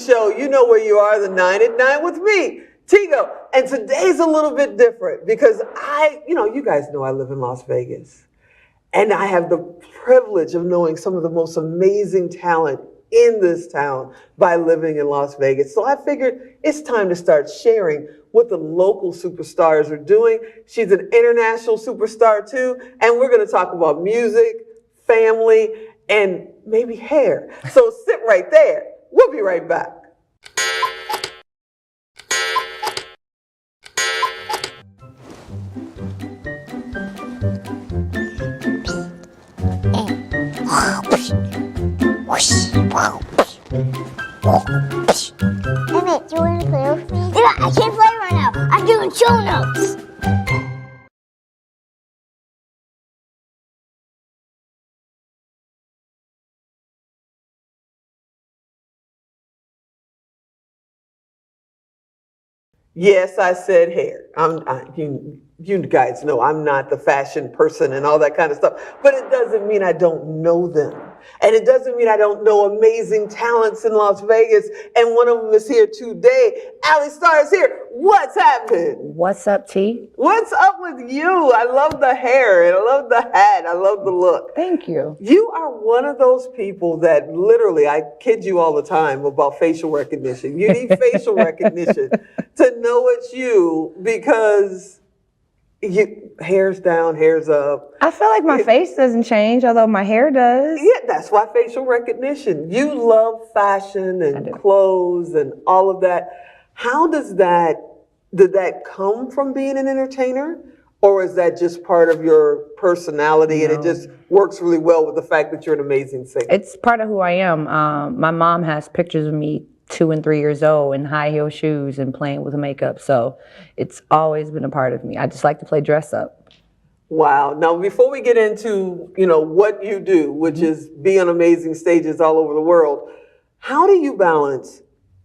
show. You know where you are, the 9 at 9 with me, Tigo. And today's a little bit different because you guys know I live in Las Vegas. And I have the privilege of knowing some of the most amazing talent in this town by living in Las Vegas. So I figured it's time to start sharing what the local superstars are doing. She's an international superstar too. And we're going to talk about music, family, and maybe hair. So sit right there. We'll be right back. Emmett, do you want to play with me? Yeah, I can't play right now. I'm doing show notes. Yes, I said hair. You guys know I'm not the fashion person and all that kind of stuff, but it doesn't mean I don't know them. And it doesn't mean I don't know amazing talents in Las Vegas. And one of them is here today. Alli Starr is here. What's happening? What's up, T? What's up with you? I love the hair and I love the hat. I love the look. Thank you. You are one of those people that literally, I kid you all the time about facial recognition. You need facial recognition to know it's you because hair's down, hair's up. I feel like my face doesn't change, although my hair does. Yeah, that's why facial recognition. You love fashion and clothes and all of that. How did that come from being an entertainer? Or is that just part of your personality and it just works really well with the fact that you're an amazing singer? It's part of who I am. My mom has pictures of me 2 and 3 years old in high heel shoes and playing with makeup. So it's always been a part of me. I just like to play dress up. Wow. Now, before we get into, what you do, which is be on amazing stages all over the world, how do you balance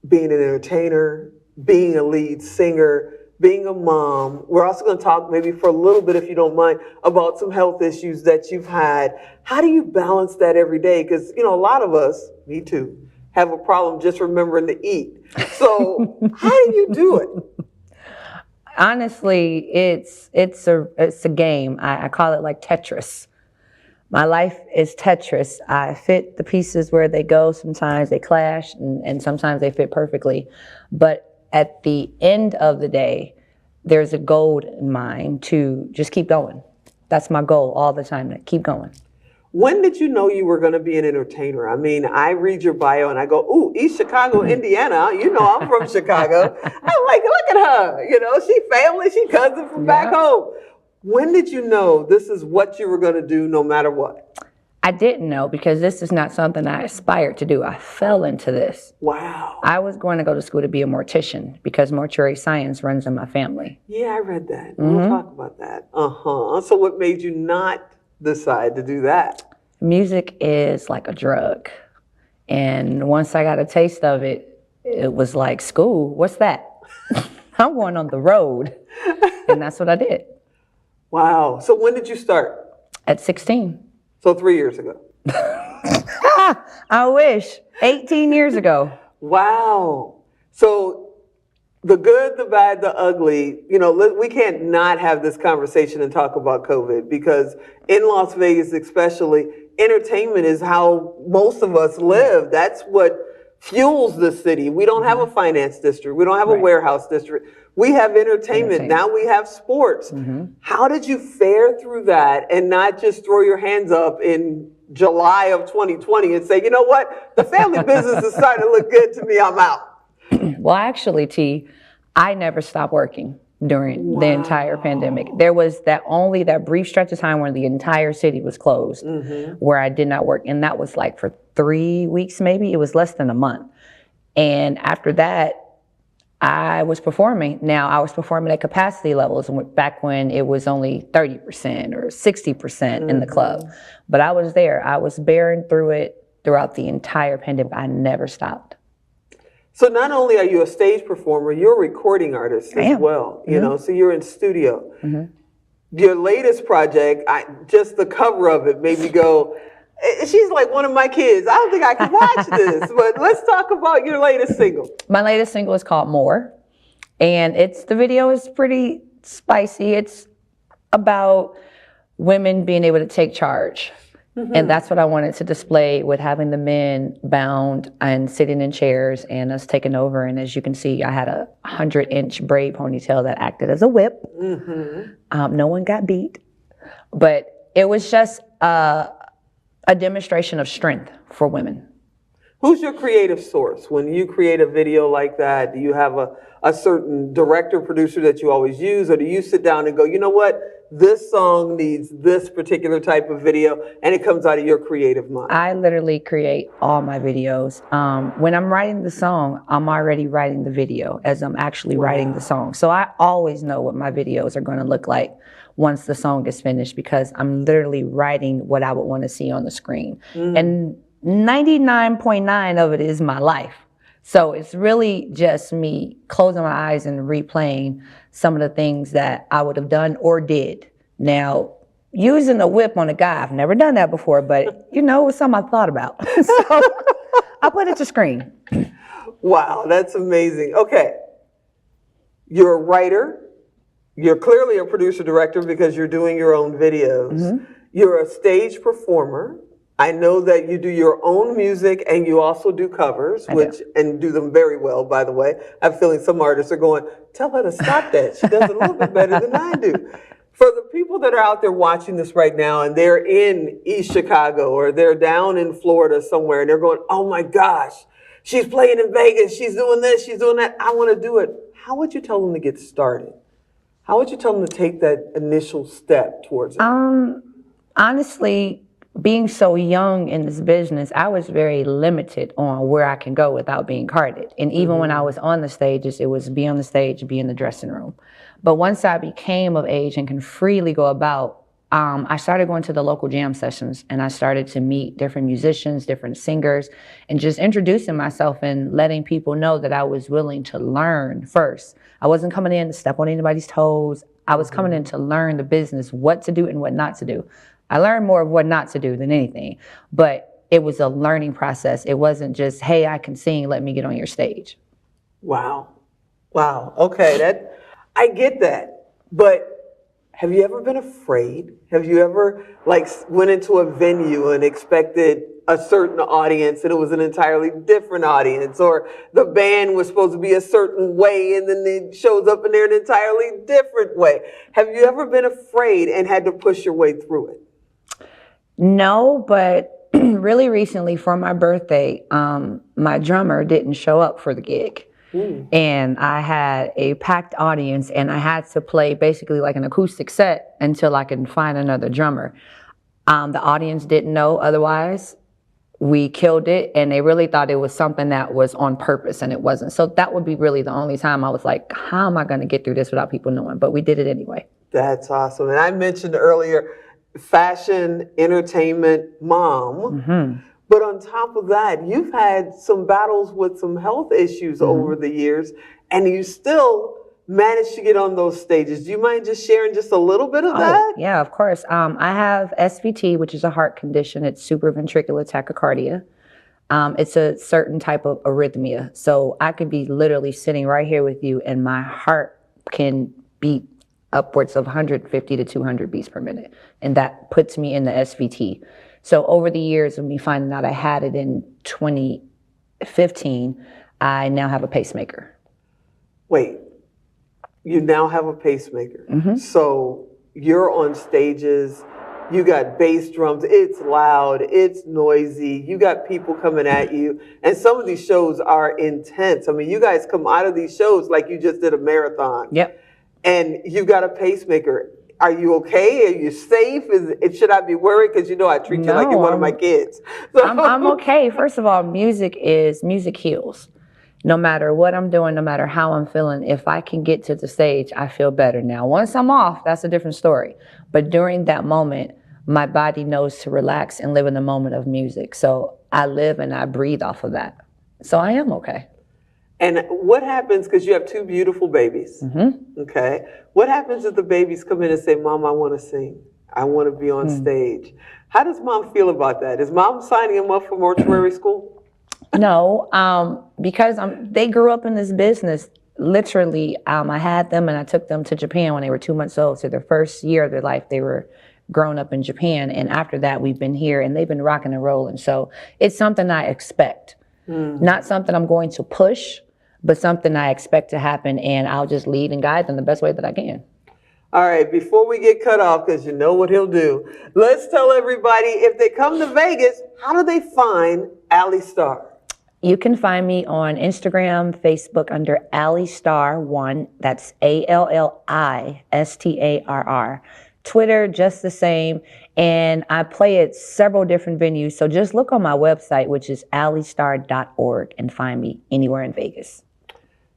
being an entertainer, being a lead singer, being a mom? We're also going to talk maybe for a little bit, if you don't mind, about some health issues that you've had. How do you balance that every day? Because, a lot of us, me too, have a problem just remembering to eat. So how do you do it? Honestly, it's a game. I call it like Tetris. My life is Tetris. I fit the pieces where they go. Sometimes they clash and sometimes they fit perfectly. But at the end of the day, there's a goal in mind to just keep going. That's my goal all the time, to keep going. When did you know you were going to be an entertainer? I mean, I read your bio and I go, ooh, East Chicago, Indiana. I'm from Chicago. I'm like, look at her. She family, she cousin from back home. When did you know this is what you were going to do no matter what? I didn't know because this is not something I aspired to do. I fell into this. Wow. I was going to go to school to be a mortician because mortuary science runs in my family. Yeah, I read that. We'll talk about that. So what made you not decide to do that? Music is like a drug. And once I got a taste of it, it was like, school, what's that? I'm going on the road. And that's what I did. Wow. So when did you start? At 16. So 3 years ago. I wish. 18 years ago. Wow. So the good, the bad, the ugly, we can't not have this conversation and talk about COVID because in Las Vegas especially, entertainment is how most of us live. That's what fuels the city. We don't have a finance district. We don't have a warehouse district. We have entertainment. Now we have sports. How did you fare through that and not just throw your hands up in July of 2020 and say, you know what, the family business is starting to look good to me, I'm out? Well, actually, T, I never stopped working during the entire pandemic. There was that brief stretch of time where the entire city was closed, where I did not work. And that was like for 3 weeks, maybe. It was less than a month. And after that, I was performing. Now, I was performing at capacity levels back when it was only 30% or 60% in the club. But I was there. I was bearing through it throughout the entire pandemic. I never stopped. So not only are you a stage performer, you're a recording artist as well, so you're in studio. Your latest project, just the cover of it made me go, She's like one of my kids. I don't think I can watch this, but let's talk about your latest single. My latest single is called More, and the video is pretty spicy. It's about women being able to take charge. And that's what I wanted to display with having the men bound and sitting in chairs and us taking over. And as you can see, I had a 100-inch braid ponytail that acted as a whip. No one got beat, but it was just a demonstration of strength for women. Who's your creative source? When you create a video like that, do you have a certain director, producer that you always use? Or do you sit down and go, you know what? This song needs this particular type of video, and it comes out of your creative mind? I literally create all my videos. When I'm writing the song, I'm already writing the video as I'm actually writing the song. So I always know what my videos are going to look like once the song is finished, because I'm literally writing what I would want to see on the screen. And 99.9 of it is my life. So it's really just me closing my eyes and replaying some of the things that I would have done or did. Now, using a whip on a guy, I've never done that before, but you know, it was something I thought about. So I put it to screen. Wow, that's amazing. Okay, you're a writer. You're clearly a producer director because you're doing your own videos. You're a stage performer. I know that you do your own music and you also do covers, and do them very well, by the way. I have a feeling some artists are going, tell her to stop that. She does it a little bit better than I do. For the people that are out there watching this right now and they're in East Chicago or they're down in Florida somewhere and they're going, oh my gosh, she's playing in Vegas, she's doing this, she's doing that, I want to do it. How would you tell them to get started? How would you tell them to take that initial step towards it? Honestly, being so young in this business, I was very limited on where I can go without being carded. And even when I was on the stages, it was be on the stage, be in the dressing room. But once I became of age and can freely go about, I started going to the local jam sessions and I started to meet different musicians, different singers, and just introducing myself and letting people know that I was willing to learn first. I wasn't coming in to step on anybody's toes. I was coming in to learn the business, what to do and what not to do. I learned more of what not to do than anything, but it was a learning process. It wasn't just, hey, I can sing, let me get on your stage. Wow. Wow. Okay, I get that. But have you ever been afraid? Have you ever went into a venue and expected a certain audience and it was an entirely different audience, or the band was supposed to be a certain way and then it shows up and they're an entirely different way? Have you ever been afraid and had to push your way through it? No, but really recently for my birthday, my drummer didn't show up for the gig. And I had a packed audience and I had to play basically like an acoustic set until I could find another drummer. The audience didn't know otherwise. We killed it and they really thought it was something that was on purpose and it wasn't. So that would be really the only time I was like, how am I going to get through this without people knowing? But we did it anyway. That's awesome. And I mentioned earlier, fashion, entertainment, mom. But on top of that, you've had some battles with some health issues over the years, and you still managed to get on those stages. Do you mind just sharing just a little bit of that? Yeah, of course. I have SVT, which is a heart condition. It's supraventricular tachycardia. It's a certain type of arrhythmia. So I could be literally sitting right here with you, and my heart can beat upwards of 150 to 200 beats per minute. And that puts me in the SVT. So over the years of me finding out I had it in 2015, I now have a pacemaker. Wait, you now have a pacemaker. So you're on stages, you got bass drums, it's loud, it's noisy, you got people coming at you, and some of these shows are intense. I mean, you guys come out of these shows like you just did a marathon. Yep. And you've got a pacemaker. Are you okay? Are you safe? Should I be worried? Because you know I treat you like you're one of my kids. So. I'm okay. First of all, music heals. No matter what I'm doing, no matter how I'm feeling, if I can get to the stage, I feel better. Now, once I'm off, that's a different story. But during that moment, my body knows to relax and live in the moment of music. So I live and I breathe off of that. So I am okay. And what happens, because you have two beautiful babies, okay? What happens if the babies come in and say, Mom, I want to sing? I want to be on stage. How does mom feel about that? Is mom signing him up for mortuary school? No, because they grew up in this business. Literally, I had them and I took them to Japan when they were 2 months old. So their first year of their life, they were grown up in Japan. And after that, we've been here and they've been rocking and rolling. So it's something I expect. Not something I'm going to push, but something I expect to happen. And I'll just lead and guide them the best way that I can. All right, before we get cut off, because you know what he'll do, let's tell everybody, if they come to Vegas, how do they find Alli Starr? You can find me on Instagram, Facebook under Alli Starr 1. That's ALLISTARR. Twitter, just the same. And I play at several different venues. So just look on my website, which is allistarr.org, and find me anywhere in Vegas.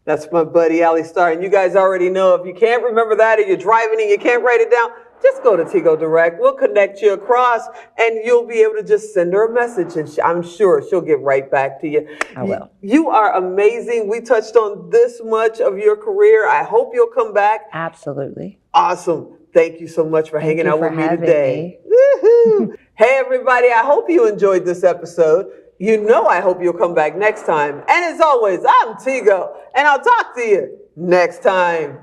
That's my buddy, Alli Starr. And you guys already know, if you can't remember that or you're driving and you can't write it down, just go to Tigo Direct. We'll connect you across and you'll be able to just send her a message and I'm sure she'll get right back to you. I will. You are amazing. We touched on this much of your career. I hope you'll come back. Absolutely. Awesome. Thank you so much for hanging out with me today. Me. Woohoo! Hey, everybody. I hope you enjoyed this episode. You know I hope you'll come back next time. And as always, I'm Tigo, and I'll talk to you next time.